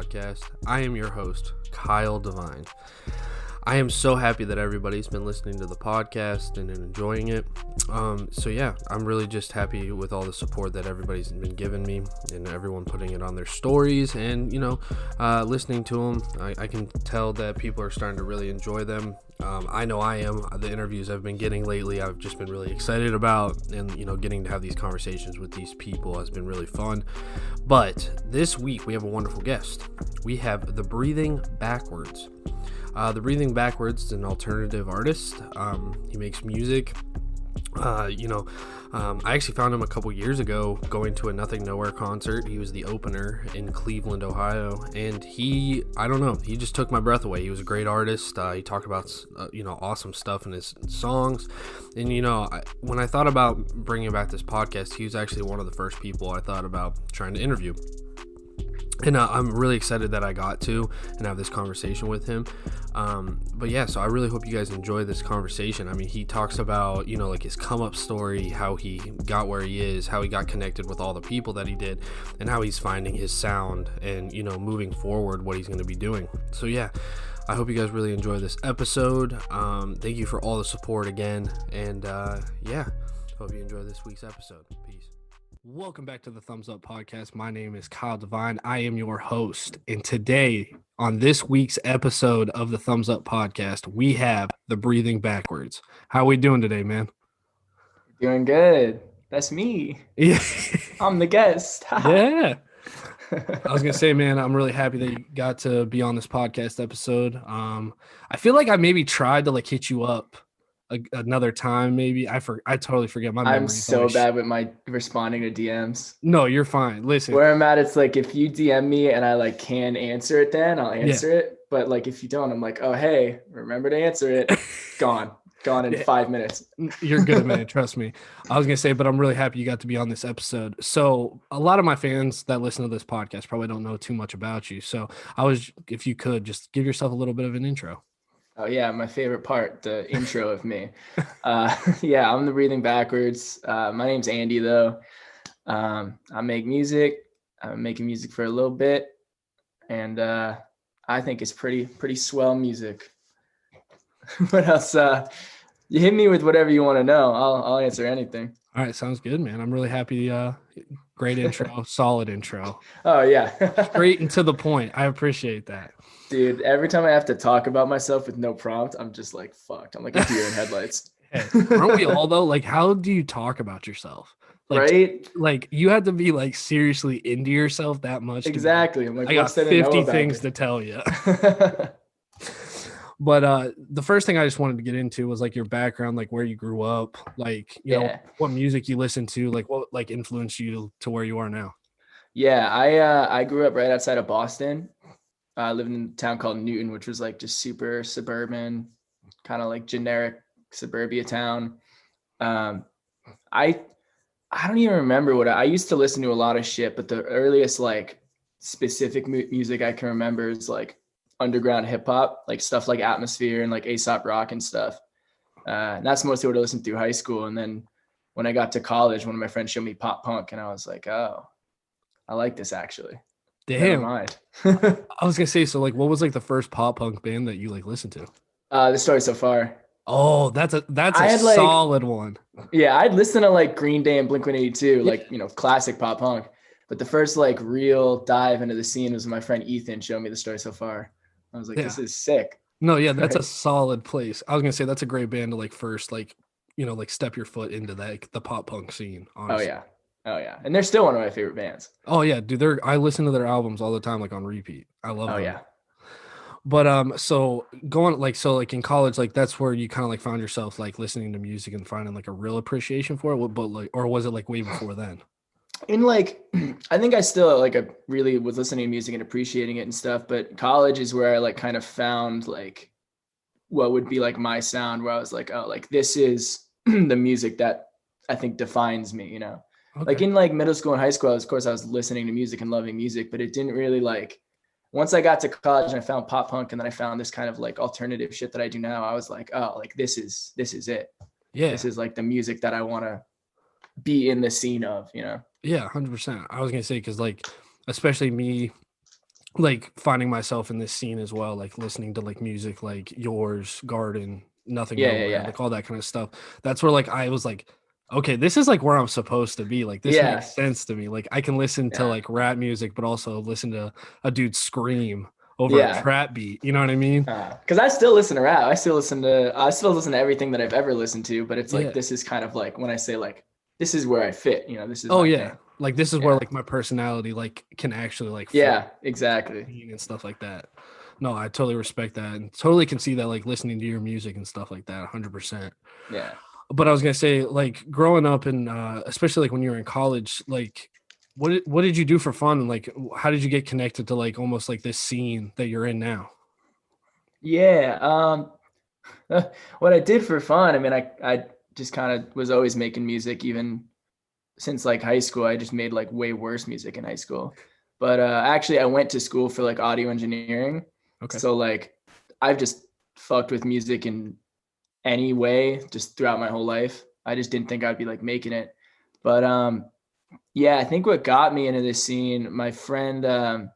podcast. I am your host, Kyle Devine. I am so happy that everybody's been listening to the podcast and enjoying it. I'm really just happy with all the support that everybody's been giving me and everyone putting it on their stories and, listening to them. I can tell that people are starting to really enjoy them. I know I am. The interviews I've been getting lately, I've just been really excited about, and, getting to have these conversations with these people has been really fun. But this week we have a wonderful guest. We have The Breathing Backwards. The Breathing Backwards is an alternative artist. He makes music. I actually found him a couple years ago going to a Nothing Nowhere concert. He was the opener in Cleveland, Ohio, and he just took my breath away. He was a great artist. He talked about, awesome stuff in his songs. And, when I thought about bringing back this podcast, he was actually one of the first people I thought about trying to interview. And I'm really excited that I got to and have this conversation with him. So I really hope you guys enjoy this conversation. I mean, he talks about, his come up story, how he got where he is, how he got connected with all the people that he did, and how he's finding his sound and, moving forward, what he's going to be doing. So, yeah, I hope you guys really enjoy this episode. Thank you for all the support again. And, hope you enjoy this week's episode. Peace. Welcome back to the Thumbs Up Podcast. My name is Kyle Devine. I am your host. And today, on this week's episode of the Thumbs Up Podcast, we have The Breathing Backwards. How are we doing today, man? Doing good. That's me. Yeah. I'm the guest. Yeah. I was going to say, man, I'm really happy that you got to be on this podcast episode. I feel like I maybe tried to hit you up another time, maybe. I totally forget my memory. I'm so bad with my responding to DMs. No, you're fine. Listen, where I'm at, it's like if you DM me and I can answer it, then I'll answer it. But if you don't, I'm like, oh hey, remember to answer it. Gone in 5 minutes. You're good, man. Trust me. I was gonna say, but I'm really happy you got to be on this episode. So a lot of my fans that listen to this podcast probably don't know too much about you. So if you could just give yourself a little bit of an intro. Oh yeah, my favorite part, the intro of me. I'm the Breathing Backwards. My name's Andy though. I make music. I've been making music for a little bit, and I think it's pretty swell music. What else? You hit me with whatever you want to know. I'll answer anything. All right, sounds good, man. I'm really happy. Great intro, solid intro. Oh yeah, straight and to the point. I appreciate that. Dude, every time I have to talk about myself with no prompt, I'm just fucked. I'm like a deer in headlights. Hey, aren't we all though? How do you talk about yourself? Right? You have to be seriously into yourself that much. Exactly. I'm I got 50 things to tell you. But the first thing I just wanted to get into was your background, where you grew up, what music you listened to, what influenced you to where you are now. Yeah, I grew up right outside of Boston. I lived in a town called Newton, which was just super suburban, kind of generic suburbia town. I don't even remember what I used to listen to a lot of shit, but the earliest specific music I can remember is underground hip hop, stuff like Atmosphere and Aesop Rock and stuff. And that's mostly what I listened to through high school. And then when I got to college, one of my friends showed me pop punk, and I was like, oh, I like this actually. Damn. I was gonna say, so what was the first pop punk band that you listened to? The Story So Far. Oh, that's a solid one. Yeah, I'd listen to Green Day and Blink-182, classic pop punk. But the first real dive into the scene was when my friend Ethan showed me The Story So Far. I was like, This is sick. No, yeah, that's a solid place. I was gonna say that's a great band to first step your foot into the pop punk scene. Honestly. Oh yeah, and they're still one of my favorite bands. Oh yeah, dude, I listen to their albums all the time, on repeat. I love them. Oh yeah. But so going in college, that's where you kind of found yourself listening to music and finding a real appreciation for it. But or was it way before then? In I think I still I really was listening to music and appreciating it and stuff. But college is where I kind of found what would be my sound, where I was this is the music that I think defines me, Okay. In middle school and high school, of course I was listening to music and loving music, but it didn't really once I got to college and I found pop punk, and then I found this kind of alternative shit that I do now, I was this is it. Yeah. This is the music that I want to be in the scene of, Yeah, 100%. I was gonna say, because especially me, like finding myself in this scene as well, like listening to like music like Yours, Garden, Nothing Yeah, yeah, Nowhere, yeah, like all that kind of stuff. That's where like I was like, okay, this is like where I'm supposed to be. Like this yeah, makes sense to me. Like I can listen to yeah, like rap music, but also listen to a dude scream over a yeah. trap beat. You know what I mean? Because I still listen to rap. I still listen to everything that I've ever listened to. But it's like Yeah. this is kind of like when I say like this is where I fit. This is Oh my yeah. thing. Like this is where Yeah, like my personality like can actually like fit yeah, exactly. and stuff like that. No, I totally respect that and totally can see that like listening to your music and stuff like that 100%. Yeah. But I was gonna say, like growing up and especially like when you were in college, like what did you do for fun? And like how did you get connected to like almost like this scene that you're in now? Yeah. What I did for fun, I mean, I just kind of was always making music, even since like high school. I just made like way worse music in high school. But actually, I went to school for like audio engineering. Okay. So like, I've just fucked with music in any way just throughout my whole life. I just didn't think I'd be like making it. But yeah, I think what got me into this scene, my friend,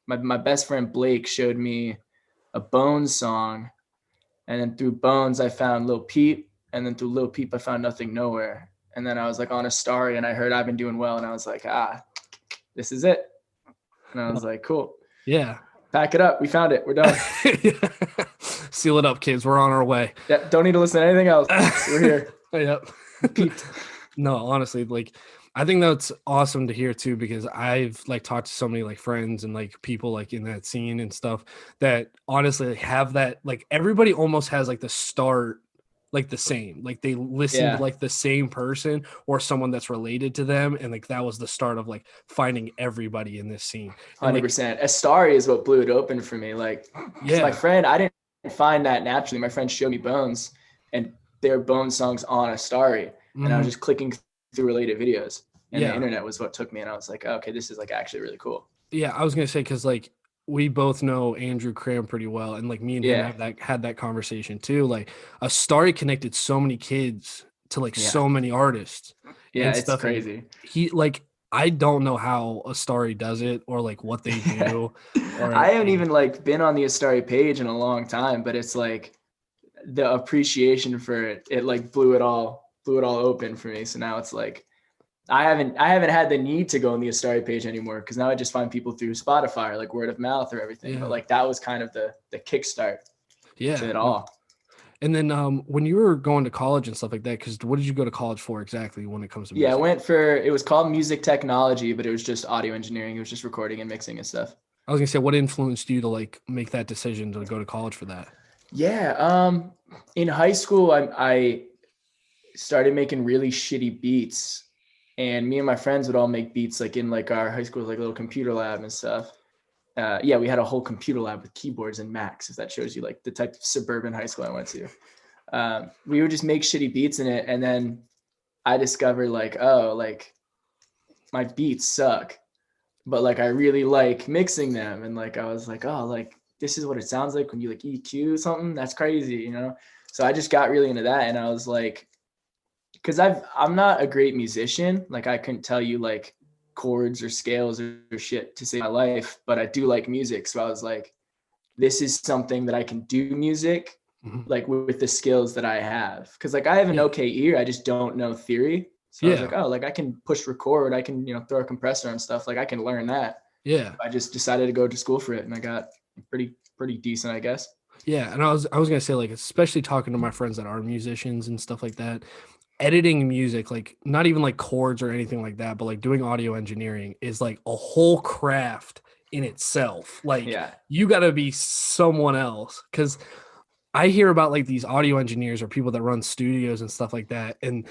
my best friend Blake showed me a Bones song, and then through Bones I found Lil Peep, and then through Lil Peep I found Nothing Nowhere, and then I was like on a story and I heard I've been doing well, and I was like, this is it, and I was like, cool, Yeah. pack it up, we found it, we're done. Seal it up, kids. We're on our way. Yeah, don't need to listen to anything else. We're here. Yep. We peeped. No, honestly, like I think that's awesome to hear too, because I've like talked to so many like friends and like people like in that scene and stuff that honestly like, have that like everybody almost has like the start like the same. Like they listen to Yeah, like the same person or someone that's related to them. And like that was the start of like finding everybody in this scene. And like 100%. Astari is what blew it open for me. Like, because my yeah. friend, I didn't find that naturally. My friend showed me Bones, and there were Bones songs on Astari, and I was Mhm. just clicking through related videos, and the Yeah. internet was what took me, and I was like, oh, okay, this is like actually really cool. Yeah, I was gonna say because like we both know Andrew Cram pretty well, and like me and him Yeah, have that had that conversation too. Like a story connected so many kids to like yeah, so many artists yeah. and It's stuff, and crazy. he like I don't know how a story does it or like what they do or I haven't any. even like been on the Astari page in a long time, but it's like the appreciation for it. It like blew it all open for me. So now it's like I haven't had the need to go on the Astari page anymore, because now I just find people through Spotify or like word of mouth or everything. But Yeah, like that was kind of the kickstart to yeah, it no. all. And then when you were going to college and stuff like that, because what did you go to college for exactly when it comes to Yeah, I music? went for it was called music technology, but it was just audio engineering. It was just recording and mixing and stuff. I was gonna say, what influenced you to like make that decision to go to college for that? Yeah, in high school I started making really shitty beats, and me and my friends would all make beats like in like our high school like little computer lab and stuff. Yeah, we had a whole computer lab with keyboards and Macs, if that shows you like the type of suburban high school I went to. We would just make shitty beats in it, and then I discovered like, oh, like my beats suck, but like I really like mixing them, and like I was like, oh, like this is what it sounds like when you like EQ something. That's crazy. So I just got really into that, and I was like, because I'm not a great musician. Like I couldn't tell you like chords or scales or shit to save my life, but I do like music. So I was like, this is something that I can do music Mhm. like with the skills that I have. Cause like I have an Yeah, okay ear, I just don't know theory. So I was yeah, like, oh, like I can push record, I can, throw a compressor and stuff. Like I can learn that. yeah. I just decided to go to school for it, and I got pretty decent, I guess. Yeah, and I was gonna say like especially talking to my friends that are musicians and stuff like that, editing music like not even like chords or anything like that, but like doing audio engineering is like a whole craft in itself. Like Yeah. you got to be someone else because I hear about like these audio engineers or people that run studios and stuff like that, and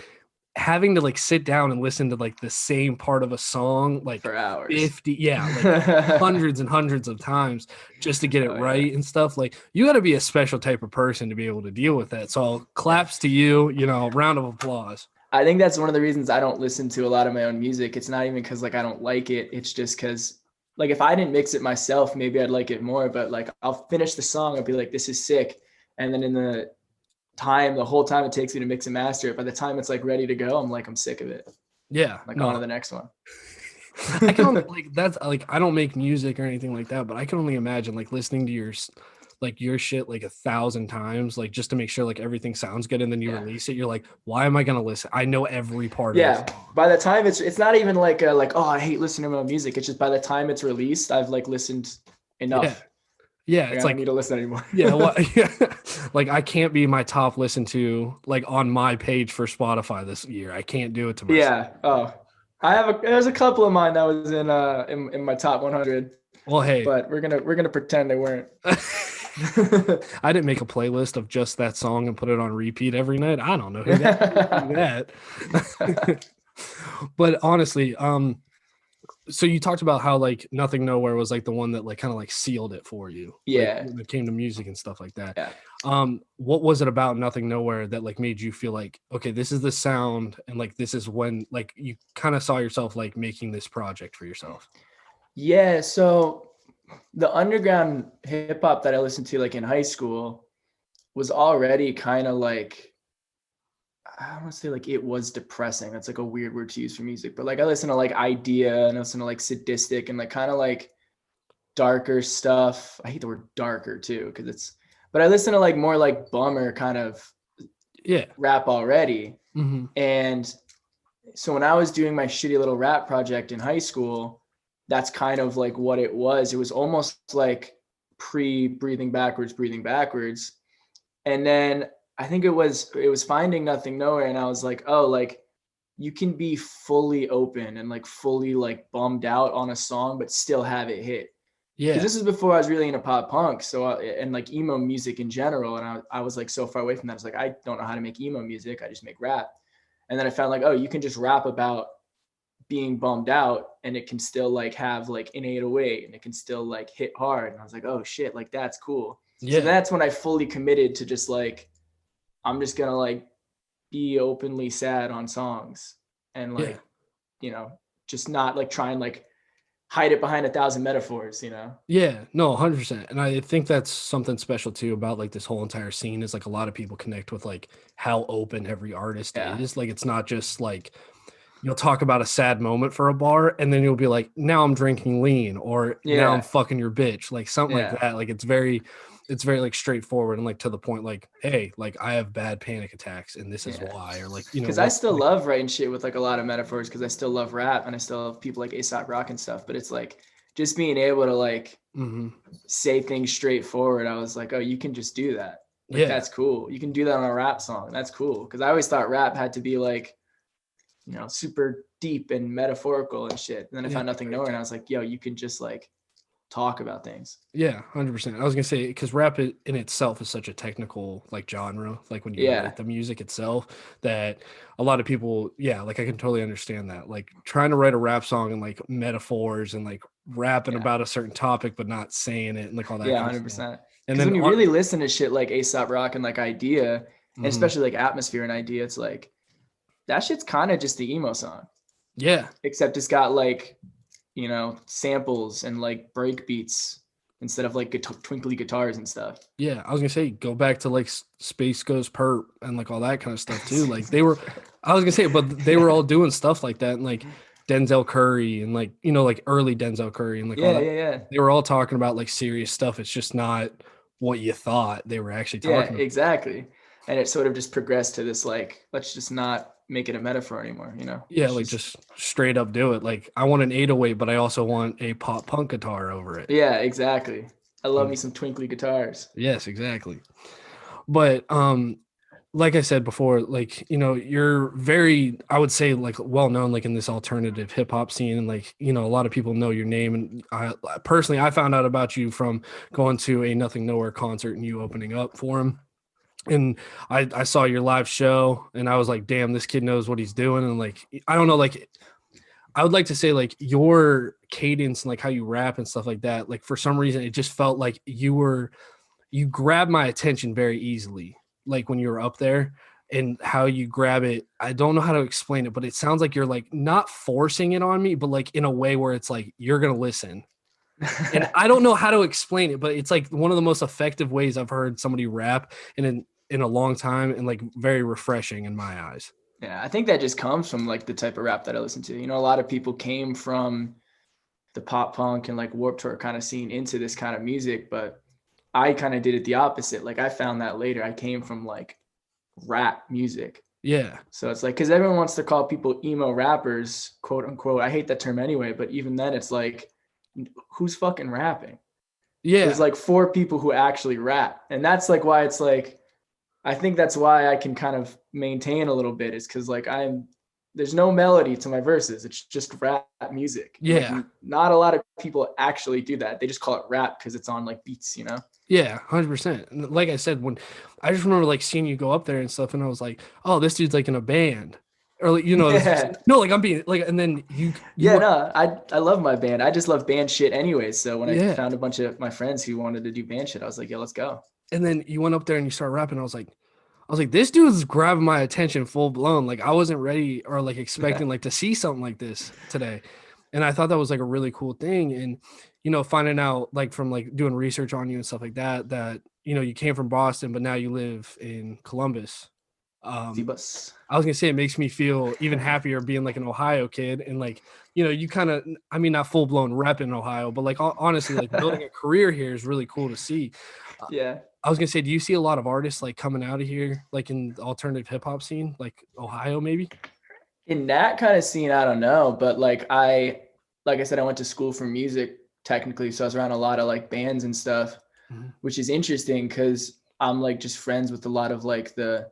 having to like sit down and listen to like the same part of a song like For hours. 50, yeah, like Oh hundreds and hundreds of times just to get it yeah. right and stuff. Like you got to be a special type of person to be able to deal with that. So Yeah. claps to you, round of applause. I think that's one of the reasons I don't listen to a lot of my own music. It's not even because like I don't like it. It's just because like if I didn't mix it myself, maybe I'd like it more. But like I'll finish the song, I'll be like, this is sick. And then in the whole time it takes me to mix and master it, by the time it's like ready to go, I'm like, I'm sick of it. Yeah, Like on to no, the next one. I can only, like, that's like, I don't make music or anything like that, but I can only imagine like listening to your shit like 1,000 times, like just to make sure like everything sounds good, and then you Yeah. release it. You're like, why am I gonna listen? I know every part of this Yeah. song. By the time it's not even like oh, I hate listening to my music. It's just by the time it's released, I've like listened Yeah, enough. yeah. Like I It's don't like, need to listen anymore. yeah, what? Yeah. Like I can't be my top listen to like on my page for Spotify this year. I can't do it to myself. Yeah. Oh, there's a couple of mine that was in my top 100, Well, hey, but we're gonna pretend they weren't. I didn't make a playlist of just that song and put it on repeat every night. I don't know who that would do that. But honestly, so you talked about how like Nothing Nowhere was like the one that like kind of like sealed it for you, like Yeah. when it came to music and stuff like that. Yeah. What was it about Nothing Nowhere that like made you feel like, okay, this is the sound, and like this is when like you kind of saw yourself like making this project for yourself? Yeah. So the underground hip hop that I listened to like in high school was already kind of like, I don't want to say like it was depressing. That's like a weird word to use for music, but like I listen to like Idea and I listen to like Sadistic and like kind of like darker stuff. I hate the word darker too because but I listen to like more like bummer kind of Yeah. rap already. Mm-hmm. And so when I was doing my shitty little rap project in high school, that's kind of like what it was. It was almost like breathing backwards. And then I think it was Finding Nothing Nowhere. And I was like, oh, like you can be fully open and like fully like bummed out on a song, but still have it hit. Because Yeah. this is before I was really into pop punk, and like emo music in general, and I was like so far away from that. I was like, I don't know how to make emo music. I just make rap, and then I found like, oh, you can just rap about being bummed out, and it can still like have like an 808, and it can still like hit hard. And I was like, oh shit, like that's cool. So Yeah. that's when I fully committed to just like, I'm just gonna like be openly sad on songs, and Yeah. like, you know, just not like try and like hide it behind 1,000 metaphors, you know. Yeah, no, 100%. And I think that's something special too about like this whole entire scene is like a lot of people connect with like how open every artist Yeah. is. Like it's not just like you'll talk about a sad moment for a bar and then you'll be like, now I'm drinking lean or now I'm Yeah. fucking your bitch, like something like Yeah. that. Like it's very like straightforward and like to the point, like, hey, like I have bad panic attacks and this is Yeah. why, or like, Because I what's still like, love writing shit with like a lot of metaphors because I still love rap and I still love people like Aesop Rock and stuff. But it's like just being able to like mm-hmm. say things straightforward. I was like, oh, you can just do that. Like Yeah. that's cool. You can do that on a rap song. That's cool. Because I always thought rap had to be like, super deep and metaphorical and shit. And then I Yeah. found Nothing Nowhere and I was like, yo, you can just like talk about things. Yeah, 100%. I was gonna say because rap in itself is such a technical like genre, like when you Yeah. write the music itself, that a lot of people, yeah, like I can totally understand that. Like trying to write a rap song and like metaphors and like rapping Yeah. about a certain topic but not saying it and like all that Yeah, kind of stuff. 100%. And Because then when you on, really listen to shit like Aesop Rock and like Idea, and mhm, especially like Atmosphere and Idea, it's like that shit's kind of just the emo song, yeah, except it's got like, samples and like break beats instead of like twinkly guitars and stuff. yeah, I was gonna say go back to like Space Goes Perp and like all that kind of stuff too. Like they were, I was gonna say, but they were all doing stuff like that and like Denzel Curry and like like early Denzel Curry and like all Yeah, that. yeah, yeah. They were all talking about like serious stuff. It's just not what you thought they were actually Yeah, talking about. exactly. And it sort of just progressed to this like, let's just not make it a metaphor anymore. Yeah, Let's like just just straight up do it. Like I want an 808, but I also want a pop punk guitar over it. Yeah, exactly. I love me Mhm. some twinkly guitars. Yes, exactly. But like I said before, like you're very, I would say, like well known, like in this alternative hip hop scene, and like a lot of people know your name. And I personally, I found out about you from going to a Nothing Nowhere concert and you opening up for him. And I saw your live show, and I was like, damn, this kid knows what he's doing. And like, I don't know, like I would like to say like your cadence and like how you rap and stuff like that. Like for some reason, it just felt like you grab my attention very easily, like when you were up there and how you grab it. I don't know how to explain it, but it sounds like you're like not forcing it on me, but like in a way where it's like you're gonna listen. And I don't know how to explain it, but it's like one of the most effective ways I've heard somebody rap in a long time, and like very refreshing in my eyes. Yeah, I think that just comes from like the type of rap that I listen to. You know, a lot of people came from the pop punk and like Warped Tour kind of scene into this kind of music, but I kind of did it the opposite. Like I found that later. I came from like rap music. Yeah. So it's like, because everyone wants to call people emo rappers, quote unquote. I hate that term anyway, but even then it's like, who's fucking rapping? There's Yeah. like four people who actually rap. And that's like why it's like, I think that's why I can kind of maintain a little bit is because like there's no melody to my verses. It's just rap music. And like Yeah. not a lot of people actually do that. They just call it rap because it's on like beats, you know? Yeah, 100%. And like I said, when I just remember like seeing you go up there and stuff, and I was like, oh, this dude's like in a band, or like, it's just, Yeah. no, like I'm being like, and then you Yeah, went, no, I love my band. I just love band shit anyways. So when I yeah, found a bunch of my friends who wanted to do band shit, I was like, yeah, let's go. and then you went up there and you started rapping. I was like, this dude's grabbing my attention full blown. Like I wasn't ready or like expecting like to see something like this today. And I thought that was like a really cool thing. And, finding out like from like doing research on you and stuff like that, you came from Boston, but now you live in Columbus. Um, C-Bus. I was gonna say it makes me feel even happier being like an Ohio kid and like, you kind of, I mean, not full blown rep in Ohio, but like honestly, like building a career here is really cool to see. Uh, Yeah. I was gonna say, do you see a lot of artists like coming out of here, like in the alternative hip hop scene, like Ohio, maybe? In that kind of scene, I don't know, but like I said, I went to school for music technically, so I was around a lot of like bands and stuff, Mhm. which is interesting because I'm like just friends with a lot of like the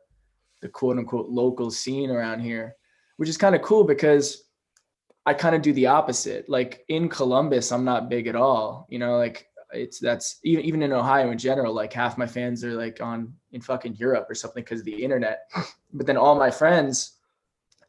quote unquote local scene around here, which is kind of cool because I kind of do the opposite. Like in Columbus, I'm not big at all. You know, like that's even in Ohio in general. Like half my fans are like in fucking Europe or something because of the internet. But then all my friends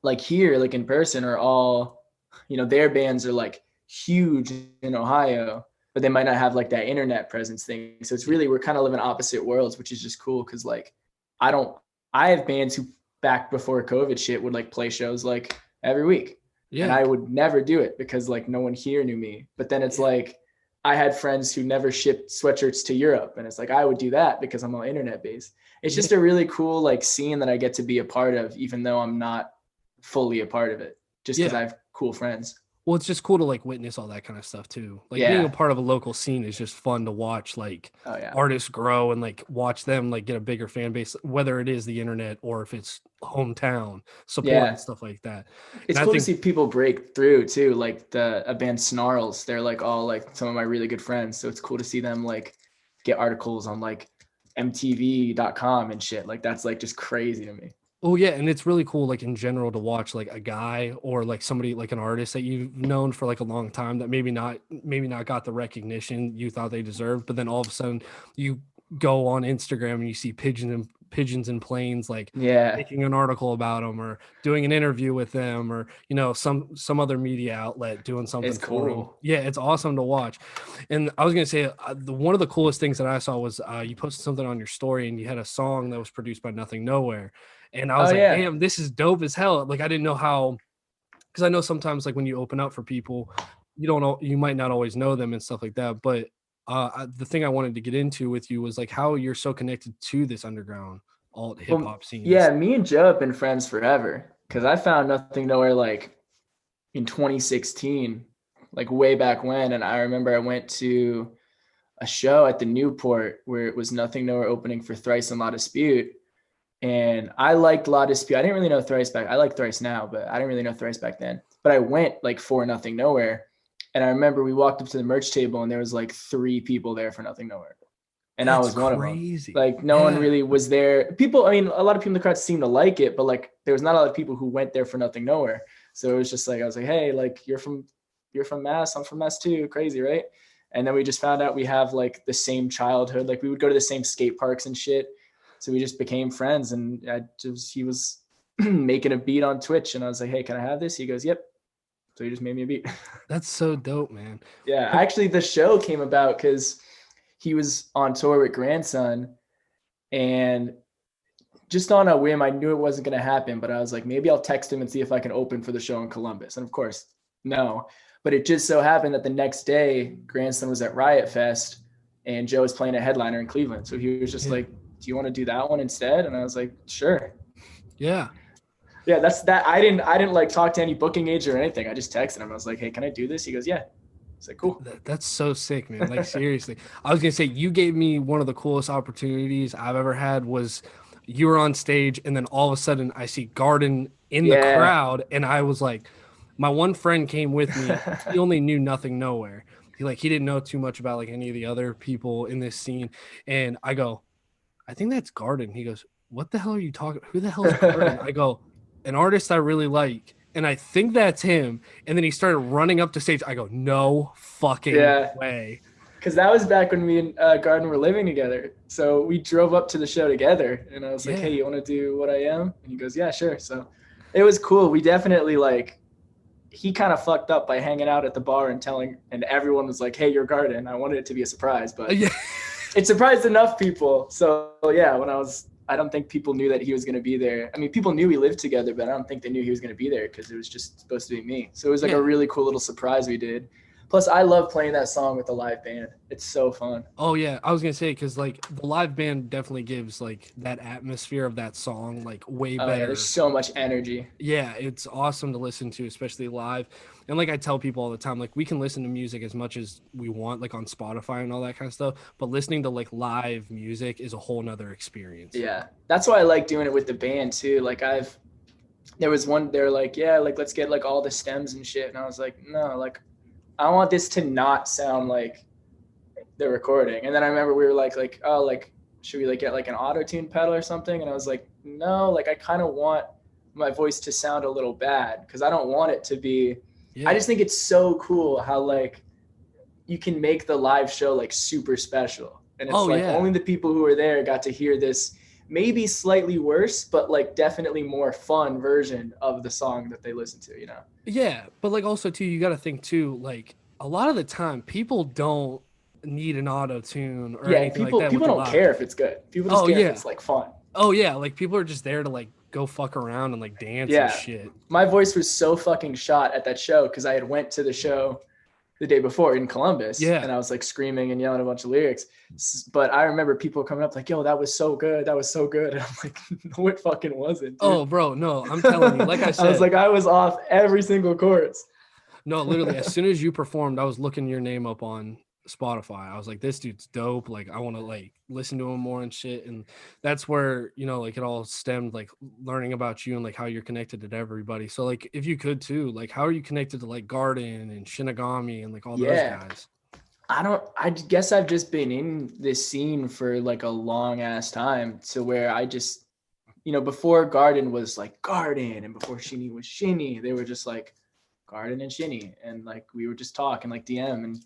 like here, like in person, are all, their bands are like huge in Ohio, but they might not have like that internet presence thing. So it's really, we're kind of living opposite worlds, which is just cool because like I don't, I have bands who back before COVID shit would like play shows like every week. And Yeah, I would never do it because like no one here knew me. But then it's yeah, like I had friends who never shipped sweatshirts to Europe. And it's like I would do that because I'm all internet based. It's yeah, just a really cool like scene that I get to be a part of, even though I'm not fully a part of it, just because yeah. I have cool friends. Well, it's just cool to like witness all that kind of stuff too. Like being a Yeah. part of a local scene is just fun to watch like Oh yeah. artists grow and like watch them like get a bigger fan base, whether it is the internet or if it's hometown support and Yeah. stuff like that. It's And I cool to think see people break through too. Like a band Snarls, they're like all like some of my really good friends. So it's cool to see them like get articles on like MTV.com and shit. Like that's like just crazy to me. oh yeah, and it's really cool like in general to watch like a guy or like somebody like an artist that you've known for like a long time that maybe not got the recognition you thought they deserved, but then all of a sudden you go on Instagram and you see pigeons and planes like Yeah. making an article about them or doing an interview with them or some other media outlet doing It's something for them. cool. Yeah, it's awesome to watch. And I was gonna say one of the coolest things that I saw was you posted something on your story and you had a song that was produced by Nothing Nowhere, and I Oh was like, yeah. damn, this is dope as hell. Like I didn't know how, because I know sometimes like when you open up for people, you don't know, you might not always know them and stuff like that. But the thing I wanted to get into with you was like how you're so connected to this underground alt hip Well, hop scene and yeah, stuff. me and Joe have been friends forever because I found Nothing Nowhere like in 2016, like way back when. And I remember I went to a show at the Newport where it was Nothing Nowhere opening for Thrice and La Dispute. And I liked La Dispute. I didn't really know Thrice back. I like Thrice now, but I didn't really know Thrice back then. But I went like for Nothing Nowhere. And I remember we walked up to the merch table and there was like three people there for Nothing Nowhere. And I That's was one of them. crazy. Like no one Yeah. really was there. People, I mean, a lot of people in the crowd seemed to like it, but like there was not a lot of people who went there for Nothing Nowhere. So it was just like I was like, hey, like you're from Mass, I'm from Mass too. Crazy, right? And then we just found out we have like the same childhood. Like we would go to the same skate parks and shit. So we just became friends. And he was making a beat on Twitch, and I was like, hey, can I have this? He goes, yep. So he just made me a beat. That's so dope, man. Yeah, Have, actually, the show came about because he was on tour with Grandson, and just on a whim, I knew it wasn't going to happen, but I was like, maybe I'll text him and see if I can open for the show in Columbus. And of course, no. But it just so happened that the next day, Grandson was at Riot Fest and Joe was playing a headliner in Cleveland. So he was just yeah. like, do you want to do that one instead? And I was like, sure. Yeah. Yeah, that's that. I didn't like talk to any booking agent or anything. I just texted him. I was like, hey, can I do this? He goes, yeah. It's like, cool. That's so sick, man. Like seriously. I was gonna say you gave me one of the coolest opportunities I've ever had was you were on stage and then all of a sudden I see Garden in the Yeah. crowd and I was like, my one friend came with me. He only knew nothing nowhere. He didn't know too much about like any of the other people in this scene. And I go, I think that's Garden. He goes, what the hell are you talking? Who the hell's Garden? I go, an artist I really like. And I think that's him. And then he started running up to stage. I go, no fucking Yeah. way. Because that was back when me and Garden were living together. So we drove up to the show together, and I was like, hey, Yeah. you want to do What I Am? And he goes, yeah, sure. So it was cool. We definitely like, he kind of fucked up by hanging out at the bar and everyone was like, hey, you're Garden. I wanted it to be a surprise, but Yeah. it surprised enough people. So yeah, I don't think people knew that he was going to be there. I mean, people knew we lived together, but I don't think they knew he was going to be there because it was just supposed to be me. So it was like a Yeah. really cool little surprise we did. Plus, I love playing that song with the live band. It's so fun. Oh yeah. I was gonna say because like the live band definitely gives like that atmosphere of that song like way Oh yeah, there's better. so much energy. Yeah, it's awesome to listen to, especially live. And like I tell people all the time, like we can listen to music as much as we want, like on Spotify and all that kind of stuff. But listening to like live music is a whole nother experience. Yeah, that's why I like doing it with the band too. Like there was one, they're like, yeah, like let's get like all the stems and shit, and I was like, no, like I want this to not sound like the recording. And then I remember we were like, oh, like should we like get like an auto tune pedal or something? And I was like, no, like I kind of want my voice to sound a little bad because I don't want it to be. Yeah. I just think it's so cool how like you can make the live show like super special, and it's Oh like yeah. only the people who were there got to hear this maybe slightly worse but like definitely more fun version of the song that they listen to, you know. Yeah, but like also too, you got to think too. Like a lot of the time, people don't need an auto tune or Yeah, and anything like that with people the don't live. care if it's good. People just Oh care if yeah, it's like fun. oh yeah. Like people are just there to like go fuck around and like dance and Yeah, shit. my voice was so fucking shot at that show because I had went to the show the day before in Columbus, Yeah. and I was like screaming and yelling a bunch of lyrics. But I remember people coming up like, yo, that was so good. That was so good. And I'm like, no, it fucking wasn't, dude. Oh, bro, no, I'm telling you. Like I I was said, like, I was off every single chorus. no, literally, as soon as you performed, I was looking your name up on Spotify. I was like, this dude's dope. Like, I want to like listen to him more and shit. And that's where, like it all stemmed, like learning about you and like how you're connected to everybody. So, like, if you could too, like, how are you connected to like Garden and Shinigami and like all those Yeah. guys? I guess I've just been in this scene for like a long ass time to where I just, before Garden was like Garden and before Shinny was Shinny, they were just like Garden and Shinny. And like, we would just talk and like DM, and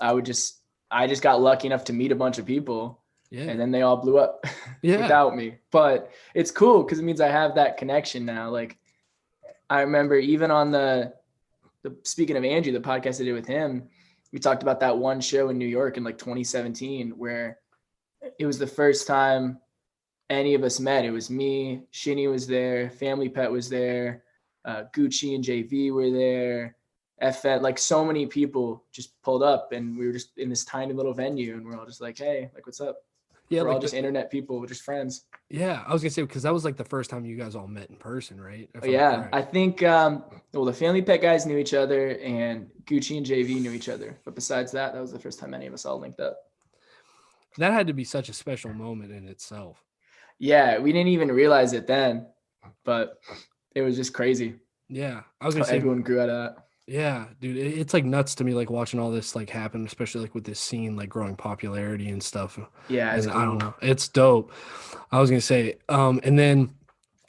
I just got lucky enough to meet a bunch of people, Yeah. and then they all blew up Yeah. without me. But it's cool because it means I have that connection now. Like I remember even on the speaking of Andrew, the podcast I did with him, we talked about that one show in New York in like 2017 where it was the first time any of us met. It was me, Shinny was there, Family Pet was there, Gucci and JV were there, F.8, like so many people just pulled up, and we were just in this tiny little venue, and we're all just like, hey, like what's up? Yeah. We're all Like, just internet people, we're just friends. yeah, I was gonna say, because that was like the first time you guys all met in person, right? If But I'm yeah, I correct. think well, the Family Pet guys knew each other, and Gucci and JV knew each other. But besides that, that was the first time any of us all linked up. That had to be such a special moment in itself. Yeah, we didn't even realize it then, but it was just crazy Yeah. I was how gonna say, everyone grew out of that. yeah, dude, it's like nuts to me, like watching all this like happen, especially like with this scene, like growing popularity and stuff. Yeah, it's And I don't cool. know, it's dope. I was gonna say, and then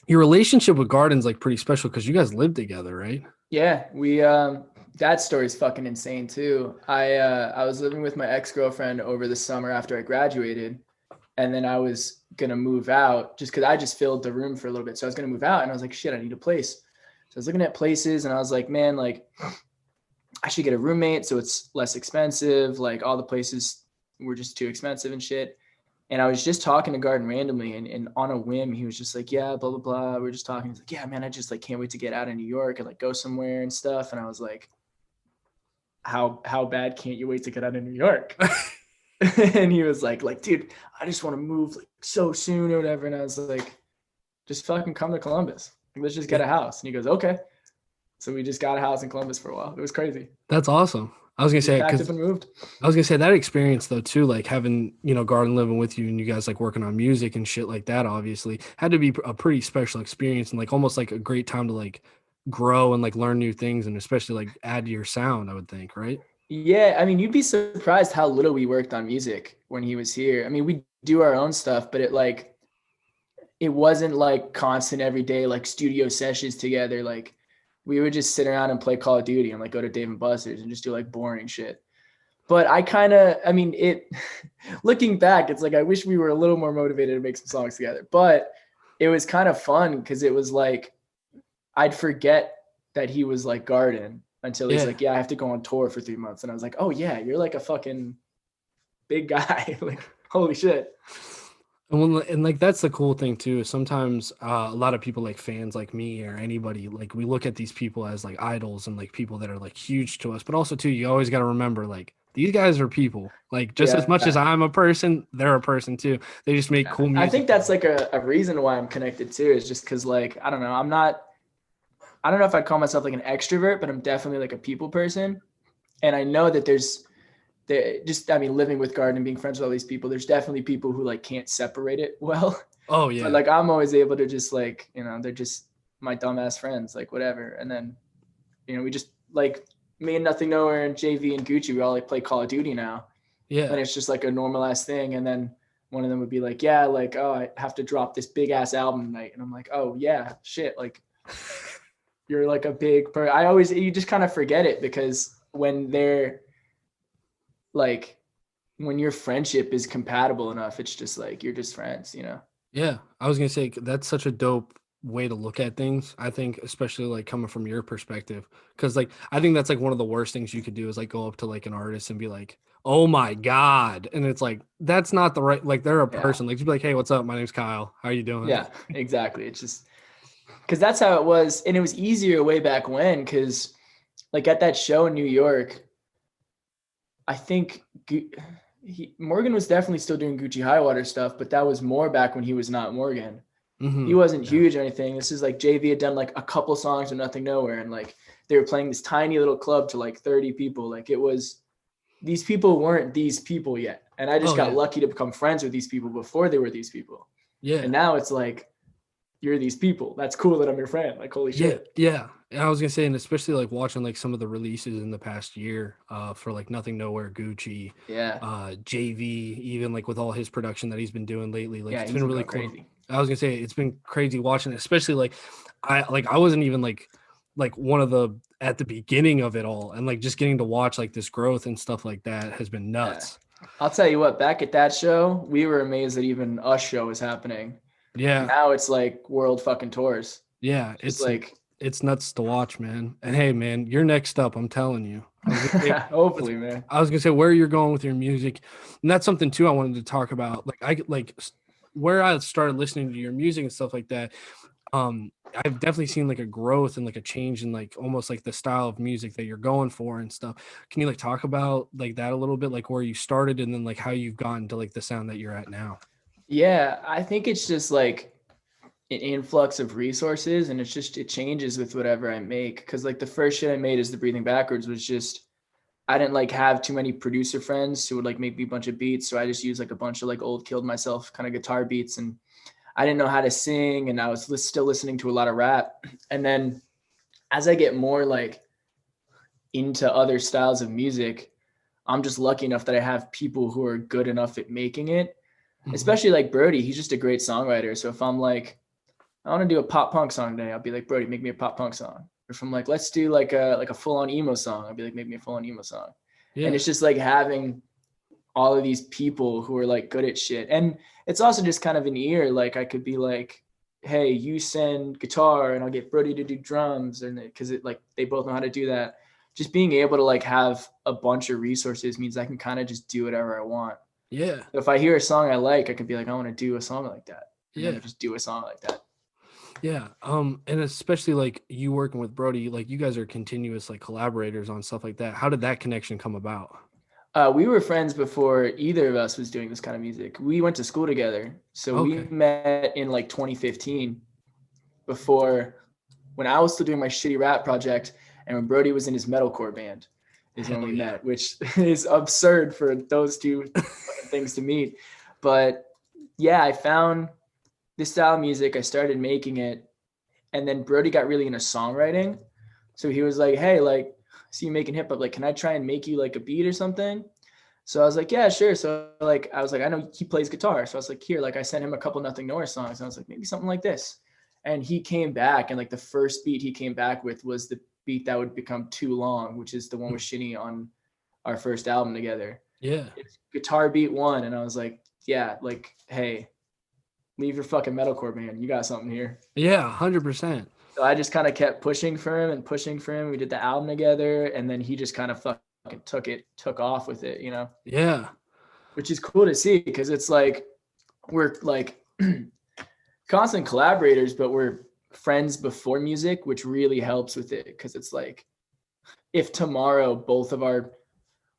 your relationship with Garden's like pretty special because you guys live together, right? Yeah, we that story's fucking insane too. I was living with my ex-girlfriend over the summer after I graduated, and then I was gonna move out just because I just filled the room for a little bit. So I was gonna move out, and I was like, shit, I need a place. So I was looking at places, and I was like, man, like I should get a roommate so it's less expensive. Like all the places were just too expensive and shit. And I was just talking to Garden randomly, and on a whim, he was just like, yeah, blah, blah, blah. We were just talking. He's like, yeah, man, I just like can't wait to get out of New York and like go somewhere and stuff. And I was like, how bad can't you wait to get out of New York? And he was like, dude, I just want to move like so soon or whatever. And I was like, just fucking come to Columbus. Let's just get Yeah. a house. And he goes, okay. So we just got a house in Columbus for a while. It was crazy. That's awesome. I was We gonna just say, packed up because and moved. I was gonna say that experience though too, like having, Garden living with you and you guys like working on music and shit like that, obviously had to be a pretty special experience and like almost like a great time to like grow and like learn new things and especially like add to your sound, I would think, right? Yeah, I mean, you'd be surprised how little we worked on music when he was here. I mean, we do our own stuff, but it wasn't like constant every day, like studio sessions together. Like we would just sit around and play Call of Duty and like go to Dave and Buster's and just do like boring shit. But I mean, looking back, it's like I wish we were a little more motivated to make some songs together. But it was kind of fun because it was like I'd forget that he was like Garden until he's Yeah. like, yeah, I have to go on tour for 3 months. And I was like, oh yeah, you're like a fucking big guy. Like, holy shit. And like that's the cool thing too. Is sometimes a lot of people like fans like me or anybody like we look at these people as like idols and like people that are like huge to us. But also too, you always got to remember like these guys are people. Like just as much as Yeah. I'm a person, they're a person too. They just make cool I music. think that's like a reason why I'm connected too, is just because like, I don't know if I'd call myself like an extrovert, but I'm definitely like a people person. And I know that I mean, living with Garden and being friends with all these people, there's definitely people who like can't separate it well. Oh But yeah, like I'm always able to just like, they're just my dumbass friends, like whatever. And then, we just like me and Nothing Nowhere and JV and Gucci, we all like play Call of Duty now. yeah, And it's just like a normal ass thing. And then one of them would be like, yeah, like, oh, I have to drop this big ass album tonight. And I'm like, oh yeah, shit. Like you're like a big you just kind of forget it because like, when your friendship is compatible enough, it's just like, you're just friends. yeah. I was gonna say that's such a dope way to look at things. I think, especially like coming from your perspective, because like I think that's like one of the worst things you could do is like go up to like an artist and be like, "Oh my god," and it's like that's not the right. Like they're a Yeah. person. Like just be like, "Hey, what's up? My name's Kyle. How you doing?" Yeah, exactly. It's just because that's how it was. And it was easier way back when, because like at that show in New York, I think Morgan was definitely still doing Gucci Highwater stuff, but that was more back when he was not Morgan. He wasn't Yeah. huge or anything. This is like JV had done like a couple songs or Nothing Nowhere. And like they were playing this tiny little club to like 30 people. Like these people weren't these people yet. And I just Oh got yeah. lucky to become friends with these people before they were these people. Yeah. And now it's like, you're these people. That's cool that I'm your friend. Like, holy Yeah, shit. yeah. And I was gonna say, and especially like watching like some of the releases in the past year, for like Nothing Nowhere, Gucci, Yeah. JV, even like with all his production that he's been doing lately, like Yeah. it's He's been been really going cool. crazy. I was gonna say it's been crazy watching it, especially like I wasn't even like one of the at the beginning of it all, and like just getting to watch like this growth and stuff like that has been Yeah. nuts. I'll tell you what, back at that show, we were amazed that even Us show was happening. Yeah, Now it's like world fucking tours. yeah. Just like, It's nuts to watch, man. And hey, man, you're next up. I'm telling you. I was gonna say, hopefully, man. I was gonna say where you're going with your music, and that's something too I wanted to talk about. Where I started listening to your music and stuff like that. I've definitely seen like a growth and like a change in like almost like the style of music that you're going for and stuff. Can you like talk about like that a little bit, like where you started and then like how you've gotten to like the sound that you're at now? Yeah. I think it's just like an influx of resources, and it changes with whatever I make. Cause like the first shit I made is The Breathing Backwards was just, I didn't like have too many producer friends who would like make me a bunch of beats. So I just used like a bunch of like old Killed Myself kind of guitar beats, and I didn't know how to sing, and I was still listening to a lot of rap. And then as I get more like into other styles of music, I'm just lucky enough that I have people who are good enough at making it, Mhm. especially like Brody. He's just a great songwriter. So if I'm like, I want to do a pop punk song today, I'll be like, Brody, make me a pop punk song. Or if I'm like, let's do like a full on emo song, I'll be like, make me a full on emo song. And Yeah. it's just like having all of these people who are like good at shit. And it's also just kind of an ear. Like I could be like, hey, you send guitar and I'll get Brody to do drums. And because it like they both know how to do that. Just being able to like have a bunch of resources means I can kind of just do whatever I want. Yeah. If I hear a song I like, I could be like, I want to do a song like that. And then Yeah. we just do a song like that. Yeah. And especially like you working with Brody, like you guys are continuous like collaborators on stuff like that. How did that connection come about? We were friends before either of us was doing this kind of music. We went to school together. So we Okay. met in like 2015. before when I was still doing my shitty rap project and when Brody was in his metalcore band is when Hell we yeah. met, which is absurd for those two things to meet. But yeah, I found this style of music. I started making it. And then Brody got really into songwriting. So he was like, hey, like, see you making hip hop. Like, can I try and make you like a beat or something? So I was like, yeah, sure. So like, I was like, I know he plays guitar. So I was like, here, like I sent him a couple Nothing Nowhere songs. And I was like, maybe something like this. And he came back and like the first beat he came back with was the beat that would become Too Long, which is the one with Shinny on our first album together. Yeah. It's guitar beat one. And I was like, yeah, like, hey, leave your fucking metalcore, man. You got something here. Yeah, 100%. So I just kind of kept pushing for him and pushing for him. We did the album together, and then he just kind of fucking took off with it, you know, Yeah. which is cool to see because it's like we're like constant collaborators, but we're friends before music, which really helps with it because it's like if tomorrow both of our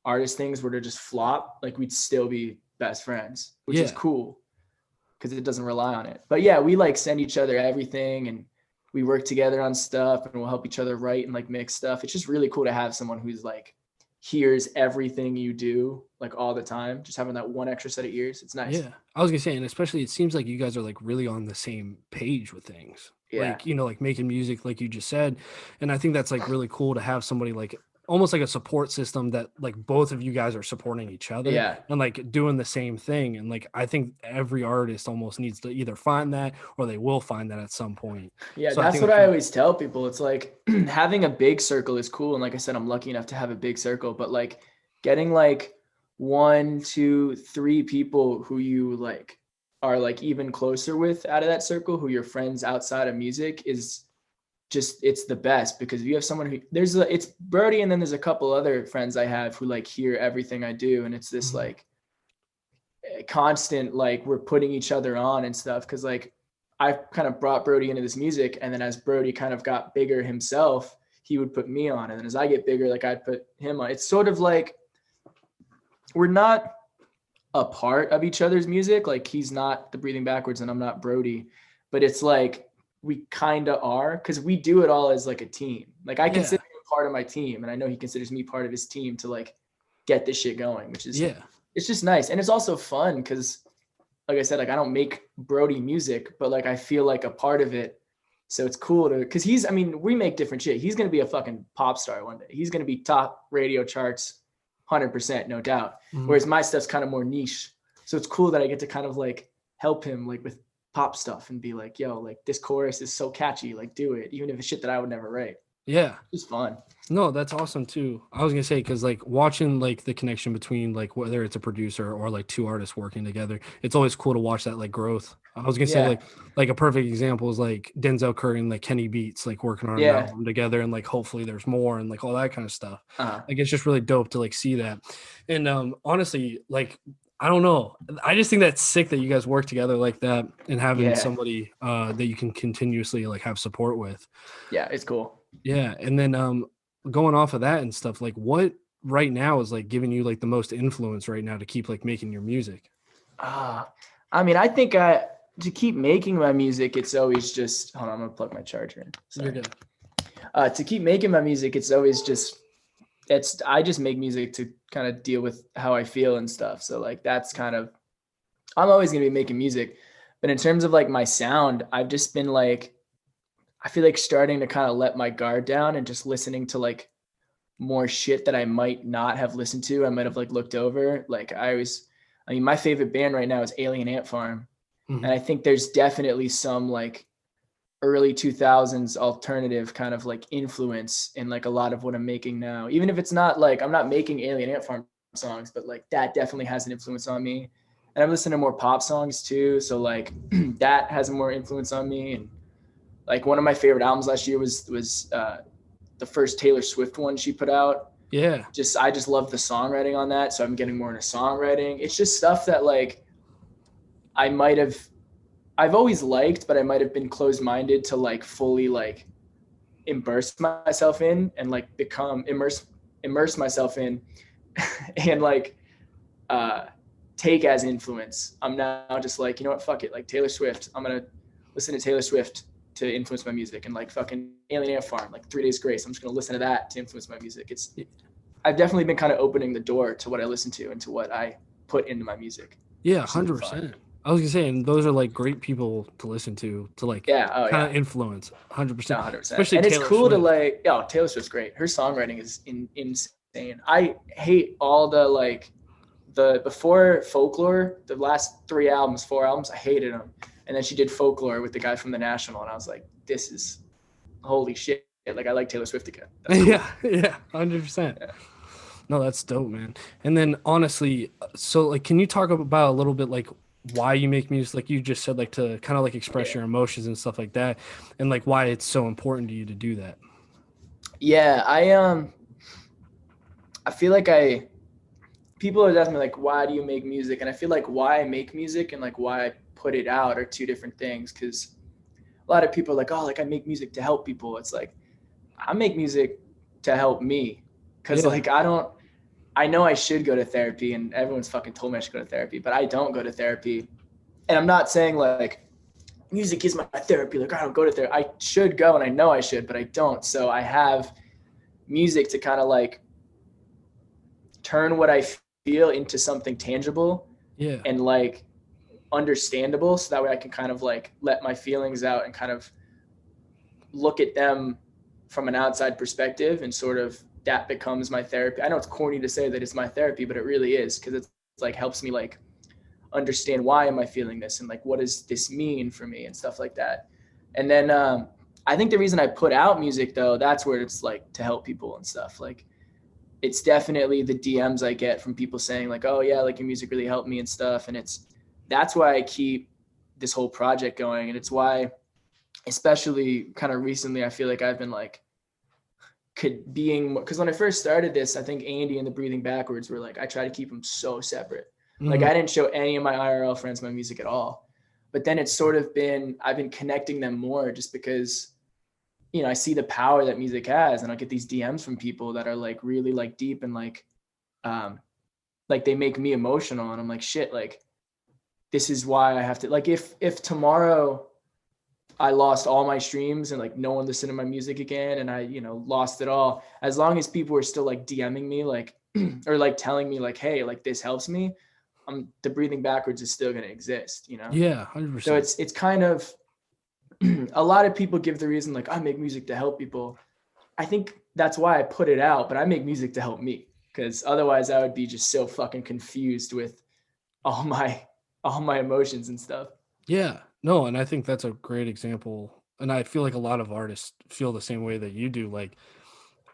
artist things were to just flop, like we'd still be best friends, which is Yeah. cool because it doesn't rely on it. But yeah, we like send each other everything and we work together on stuff and we'll help each other write and like mix stuff. It's just really cool to have someone who's like hears everything you do like all the time. Just having that one extra set of ears. It's nice. Yeah. I was gonna say, and especially it seems like you guys are like really on the same page with things. Yeah. Like, like making music like you just said. And I think that's like really cool to have somebody like almost like a support system that like both of you guys are supporting each other Yeah. and like doing the same thing. And like I think every artist almost needs to either find that or they will find that at some point. Yeah, So I that's think what that's I always tell people. It's like having a big circle is cool. And like I said, I'm lucky enough to have a big circle, but like getting like 1, 2, 3 people who you like are like even closer with out of that circle, who you're friends outside of music is just, it's the best because if you have someone who it's Brody and then there's a couple other friends I have who like hear everything I do. And it's this like constant, like we're putting each other on and stuff. Cause like, I kind of brought Brody into this music. And then as Brody kind of got bigger himself, he would put me on. And then as I get bigger, like I'd put him on. It's sort of like, we're not a part of each other's music. Like he's not the Breathing Backwards and I'm not Brody, but it's like, we kind of are because we do it all as like a team. Like I consider him part of my team and I know he considers me part of his team to like get this shit going, which is, it's just nice. And it's also fun because like I said, like I don't make Brody music, but like I feel like a part of it. So it's cool to, cause we make different shit. He's going to be a fucking pop star one day. He's going to be top radio charts, 100%, no doubt. Whereas my stuff's kind of more niche. So it's cool that I get to kind of like help him like with pop stuff and be like, yo, like this chorus is so catchy, like do it, even if it's shit that I would never write. Yeah. It's fun. No, that's awesome too. I was gonna say because like watching like the connection between like whether it's a producer or like two artists working together, it's always cool to watch that like growth. I was gonna say like a perfect example is like Denzel Curry and like Kenny Beats like working on an album together and like hopefully there's more and like all that kind of stuff. Like it's just really dope to like see that. And honestly, like I don't know. I just think that's sick that you guys work together like that and having somebody that you can continuously like have support with. Yeah, it's cool. Yeah, and then going off of that and stuff, like what right now is like giving you like the most influence right now to keep like making your music? I mean, I think to keep making my music, it's always just hold on, I'm gonna plug my charger in. Sorry. You're good. To keep making my music, it's always just I just make music to kind of deal with how I feel and stuff. So like that's kind of I'm always gonna be making music. But in terms of like my sound, I've just been like I feel like starting to kind of let my guard down and just listening to like more shit that I might not have listened to. I might have like looked over. Like I mean, my favorite band right now is Alien Ant Farm. And I think there's definitely some like early 2000s alternative kind of like influence in like a lot of what I'm making now. Even if it's not like, I'm not making Alien Ant Farm songs, but like that definitely has an influence on me. And I'm listening to more pop songs too. So like that has more influence on me. And like one of my favorite albums last year was the first Taylor Swift one she put out. Yeah. I just love the songwriting on that. So I'm getting more into songwriting. It's just stuff that like I've always liked, but I might have been closed-minded to like fully like immerse myself in and like immerse myself in and like take as influence. I'm now just like, you know what, fuck it. Like Taylor Swift, I'm going to listen to Taylor Swift to influence my music, and like fucking Alien Ant Farm, like 3 Days Grace. I'm just gonna listen to that to influence my music. I've definitely been kind of opening the door to what I listen to and to what I put into my music. Yeah, Which has been fun. 100%. I was gonna say, and those are like great people to listen to like Yeah. Oh kind yeah. of influence, No, 100%. 100%. Especially And it's Taylor cool to Swift. like, oh, Taylor Swift's great. Her songwriting is insane. I hate all the like the before Folklore, the last 4 albums, I hated them. And then she did Folklore with the guy from The National, and I was like, this is holy shit. Like, I like Taylor Swift again. That's cool. Yeah, 100%. Yeah. No, that's dope, man. And then honestly, so like, can you talk about a little bit like why you make music? Like you just said, like to kind of like express Yeah. your emotions and stuff like that, and like why it's so important to you to do that. Yeah, I feel like people are asking me like, why do you make music? And I feel like why I make music and like why I put it out are two different things. Because a lot of people are like, oh, like I make music to help people. It's like I make music to help me. Because Yeah, like I know I should go to therapy, and everyone's fucking told me I should go to therapy, but I don't go to therapy. And I'm not saying like music is my therapy. Like I don't go to therapy. I should go, and I know I should, but I don't. So I have music to kind of like turn what I feel into something tangible yeah, and like understandable, so that way I can kind of like let my feelings out and kind of look at them from an outside perspective, and sort of that becomes my therapy. I know it's corny to say that it's my therapy, but it really is, because it's like helps me like understand why am I feeling this, and like what does this mean for me and stuff like that. And then I think the reason I put out music though, that's where it's like to help people and stuff. Like it's definitely the DMs I get from people saying like, oh yeah, like your music really helped me and stuff. And that's why I keep this whole project going. And it's why, especially kind of recently, I feel like I've been like because when I first started this, I think Andy and the Breathing Backwards were like, I try to keep them so separate. Like I didn't show any of my IRL friends my music at all. But then it's sort of I've been connecting them more, just because, I see the power that music has, and I get these DMs from people that are like really like deep, and like they make me emotional, and I'm like, shit, like this is why I have to, like, if tomorrow I lost all my streams and like no one listened to my music again, and I, lost it all, as long as people are still like DMing me, like, or like telling me like, hey, like this helps me, the Breathing Backwards is still going to exist, yeah, So 100%. it's kind of, a lot of people give the reason like I make music to help people. I think that's why I put it out, but I make music to help me, because otherwise I would be just so fucking confused with all my emotions and stuff. Yeah, no, and I think that's a great example. And I feel like a lot of artists feel the same way that you do. Like,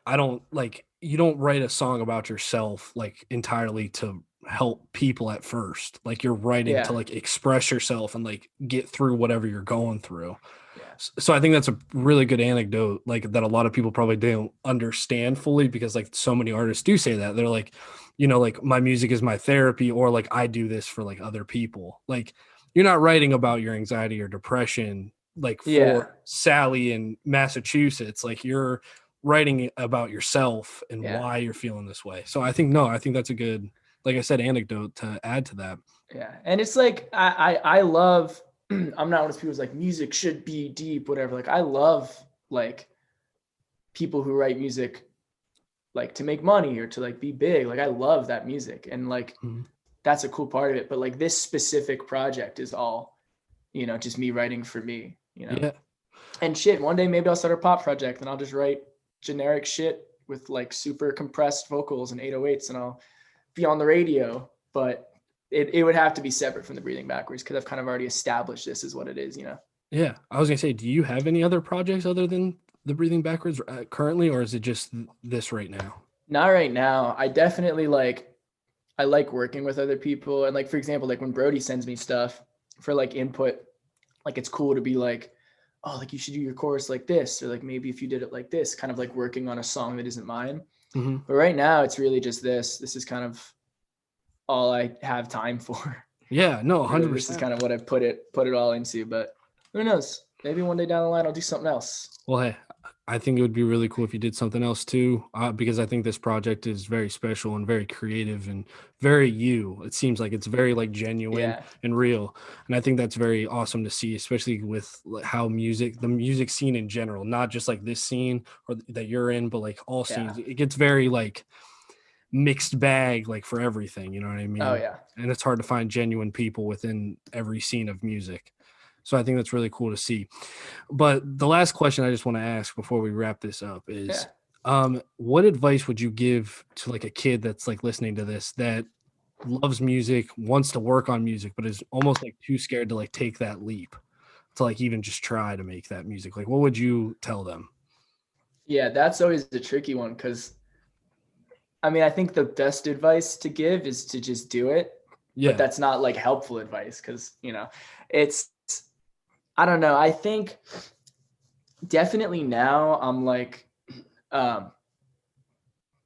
I don't like you don't write a song about yourself like entirely to help people at first. Like you're writing to Yeah. like express yourself and like get through whatever you're going through. Yeah. So I think that's a really good anecdote, like that a lot of people probably don't understand fully, because like so many artists do say that. They're like, like my music is my therapy, or like I do this for like other people. Like you're not writing about your anxiety or depression like Yeah. for Sally in Massachusetts. Like you're writing about yourself and Yeah. why you're feeling this way. So I think that's a good, like I said, anecdote to add to that. Yeah. And it's like, I love, I'm not one of those people who's like music should be deep, whatever. Like I love like people who write music like to make money or to like be big. Like I love that music, and like Mhm. that's a cool part of it. But like this specific project is all, just me writing for me. Yeah. And shit, one day maybe I'll start a pop project and I'll just write generic shit with like super compressed vocals and 808s, and I'll be on the radio. But it would have to be separate from the Breathing Backwards, because I've kind of already established this is what it is. Yeah. I was going to say, do you have any other projects other than the Breathing Backwards currently, or is it just this right now? Not right now. I like working with other people. And like, for example, like when Brody sends me stuff for like input, like it's cool to be like, oh, like you should do your chorus like this, or like maybe if you did it like this, kind of like working on a song that isn't mine. Mm-hmm. But right now it's really just this is kind of all I have time for. Yeah, no, Really, this is 100%. kind of what I put it all into. But who knows? Maybe one day down the line I'll do something else. Well, hey, I think it would be really cool if you did something else too, because I think this project is very special and very creative and very you. It seems like it's very like genuine Yeah. and real, and I think that's very awesome to see, especially with how the music scene in general, not just like this scene or that you're in, but like all Yeah. scenes. It gets very like mixed bag, like for everything. You know what I Oh mean? yeah. And it's hard to find genuine people within every scene of music. So I think that's really cool to see. But the last question I just want to ask before we wrap this up is Yeah. what advice would you give to like a kid that's like listening to this that loves music, wants to work on music, but is almost like too scared to like take that leap to like even just try to make that music? Like what would you tell them? Yeah, that's always the tricky one because I mean, I think the best advice to give is to just do it, but Yeah. that's not like helpful advice because, it's, I don't know. I think definitely now I'm like um,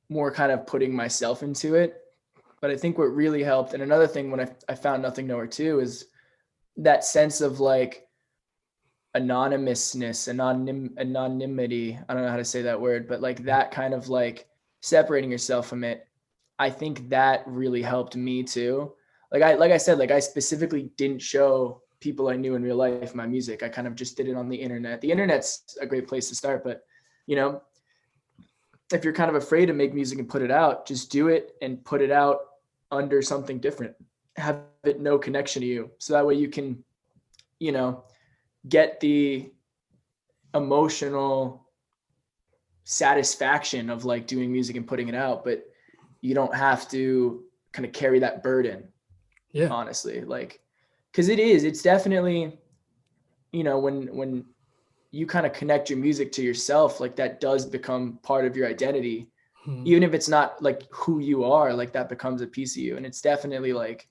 more kind of putting myself into it. But I think what really helped, and another thing when I found Nothing Nowhere too, is that sense of like anonymousness, anonymity. I don't know how to say that word, but like that kind of like separating yourself from it. I think that really helped me too. Like I said, like I specifically didn't show people I knew in real life my music. I kind of just did it on the internet. The internet's a great place to start, but you know, if you're kind of afraid to make music and put it out, just do it and put it out under something different. Have it no connection to you. So that way you can, you know, get the emotional satisfaction of like doing music and putting it out, but you don't have to kind of carry that burden, Yeah. honestly. Like, cause it's definitely, when you kind of connect your music to yourself, like that does become part of your identity. Mhm. Even if it's not like who you are, like that becomes a piece of you. And it's definitely like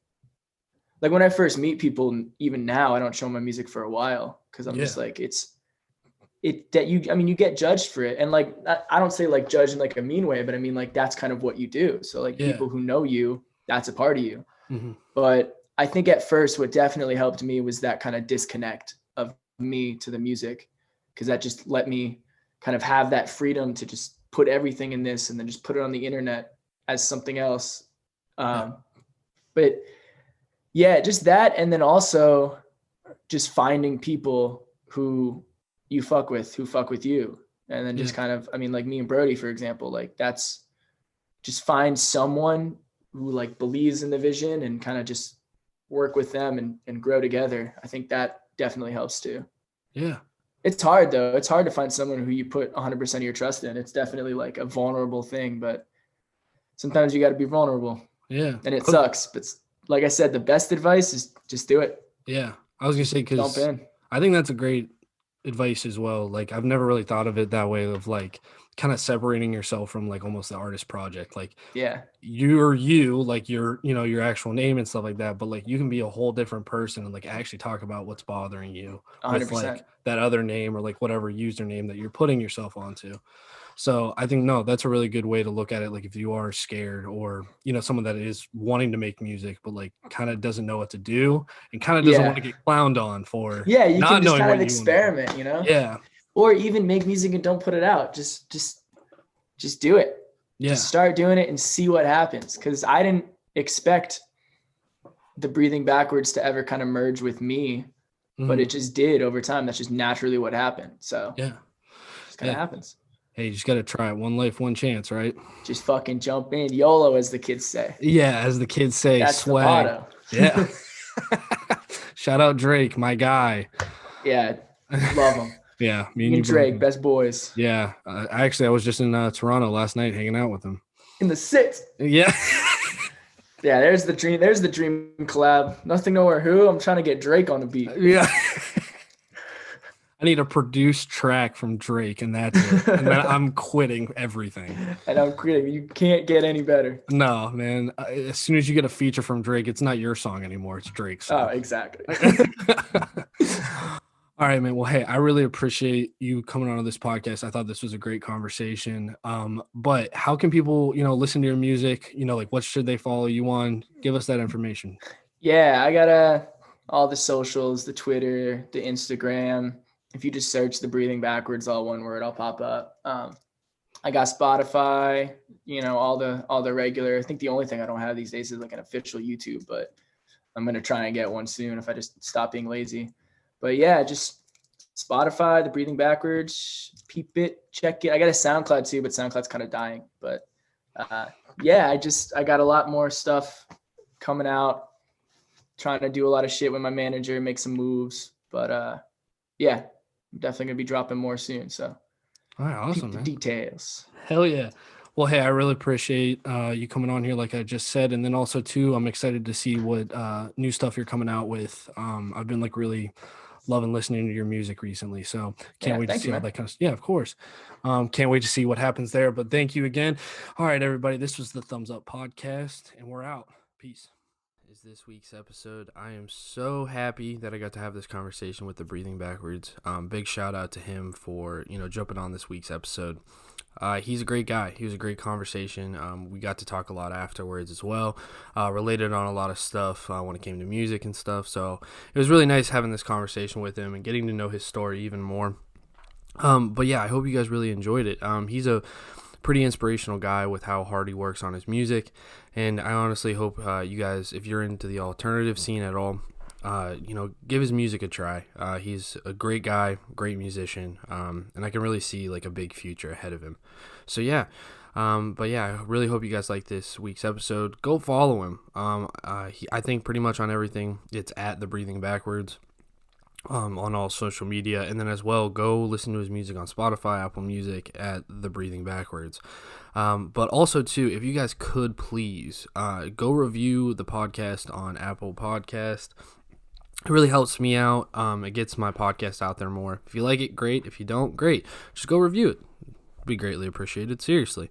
when I first meet people, even now, I don't show my music for a while because I'm Yeah. just like, I mean, you get judged for it. And like, I don't say like judge in like a mean way, but I mean, like, that's kind of what you do. So like Yeah. people who know you, that's a part of you. Hmm. But I think at first, what definitely helped me was that kind of disconnect of me to the music, because that just let me kind of have that freedom to just put everything in this and then just put it on the internet as something else. Yeah. But yeah, just that. And then also just finding people who fuck with you. And then Yeah. just kind of, I mean, like me and Brody, for example, like that's just find someone who like believes in the vision and kind of just work with them and grow together. I think that definitely helps too. Yeah. It's hard though. It's hard to find someone who you put 100% of your trust in. It's definitely like a vulnerable thing, but sometimes you got to be vulnerable Yeah. and it sucks. But like I said, the best advice is just do it. Yeah, I was gonna Just say jump because in. I think that's a great advice as well. Like I've never really thought of it that way of like kind of separating yourself from like almost the artist project. Like Yeah. you're you, like your actual name and stuff like that, but like you can be a whole different person and like actually talk about what's bothering you with 100%. like that other name or like whatever username that you're putting yourself onto. So I think no, that's a really good way to look at it. Like if you are scared or someone that is wanting to make music but like kind of doesn't know what to do and kind of doesn't want Yeah. to get clowned on for Yeah. You can not just knowing kind what of you want to do. experiment. Yeah, Or even make music and don't put it out. Just do it. yeah, Just start doing it and see what happens. Cause I didn't expect the breathing backwards to ever kind of merge with me, but mhm, it just did over time. That's just naturally what happened. So yeah, it just kind of yeah. happens. Hey, you just got to try it. One life, one chance, right? Just fucking jump in. YOLO, as the kids say. Yeah, as the kids say, That's the swag. motto. Yeah. Shout out Drake, my guy. Yeah. Love them. Yeah, me and Me you and both. Drake, best boys. Yeah, I was just in Toronto last night hanging out with him. In the six. Yeah. Yeah, there's the dream. There's the dream collab. Nothing Nowhere Who. I'm trying to get Drake on the beat. Yeah. I need a produced track from Drake, and that's it. And then I'm quitting everything. And I'm kidding. You can't get any better. No, man. As soon as you get a feature from Drake, it's not your song anymore. It's Drake's Oh, song. exactly. All right, man. Well, hey, I really appreciate you coming on this podcast. I thought this was a great conversation. But how can people, listen to your music? Like what should they follow you on? Give us that information. Yeah, I got all the socials, the Twitter, the Instagram. If you just search the Breathing Backwards, all one word, I'll pop up. I got Spotify, all the regular. I think the only thing I don't have these days is like an official YouTube, but I'm gonna try and get one soon if I just stop being lazy. But yeah, just Spotify, the Breathing Backwards, peep it, check it. I got a SoundCloud too, but SoundCloud's kind of dying. But yeah, I got a lot more stuff coming out. Trying to do a lot of shit with my manager, make some moves. But yeah, I'm definitely gonna be dropping more soon. So All right, awesome, peep the man. details. Hell yeah. Well, hey, I really appreciate you coming on here, like I just said, and then also too, I'm excited to see what new stuff you're coming out with. I've been like really loving listening to your music recently, so can't wait to see all that kind of stuff. Yeah, of course. Can't wait to see what happens there. But thank you again. All right, everybody, this was the Thumbs Up Podcast, and we're out. Peace. Is this week's episode. I am so happy that I got to have this conversation with the Breathing Backwards. Big shout out to him for jumping on this week's episode. He's a great guy. He was a great conversation. We got to talk a lot afterwards as well. Related on a lot of stuff when it came to music and stuff. So it was really nice having this conversation with him and getting to know his story even more. But yeah, I hope you guys really enjoyed it. He's a pretty inspirational guy with how hard he works on his music, and I honestly hope you guys, if you're into the alternative scene at all, give his music a try. He's a great guy, great musician, and I can really see like a big future ahead of him. So yeah, but yeah, I really hope you guys like this week's episode. Go follow him. I think pretty much on everything it's at the Breathing Backwards. On all social media, and then as well go listen to his music on Spotify, Apple Music at the Breathing Backwards. But also too, if you guys could please go review the podcast on Apple Podcast. It really helps me out. It gets my podcast out there more. If you like it, great. If you don't, great. Just go review it. It'd be greatly appreciated, seriously.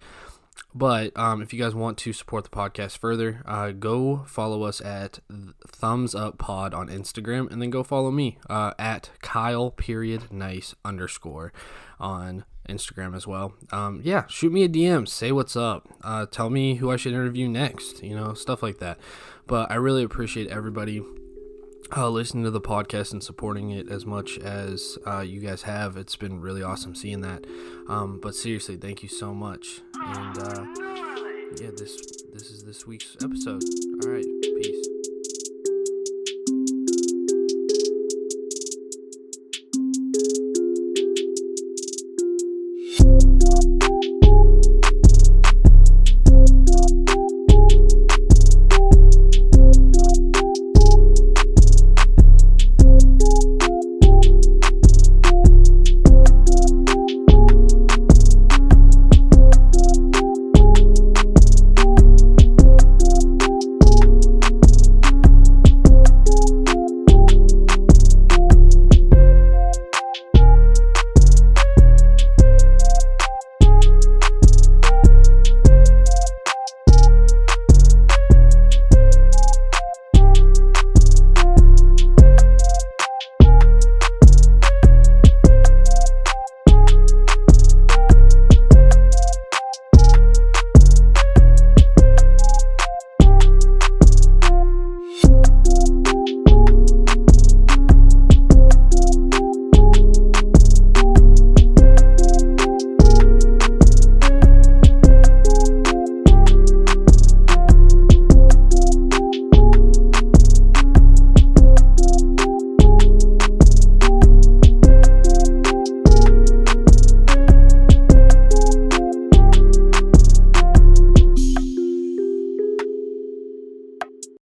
But if you guys want to support the podcast further, go follow us at Thumbs Up Pod on Instagram, and then go follow me at Kyle.nice_ on Instagram as well. Yeah, shoot me a DM, say what's up, tell me who I should interview next, stuff like that. But I really appreciate everybody listening to the podcast and supporting it as much as you guys have. It's been really awesome seeing that. But seriously, thank you so much. And yeah, this is this week's episode. All right, peace.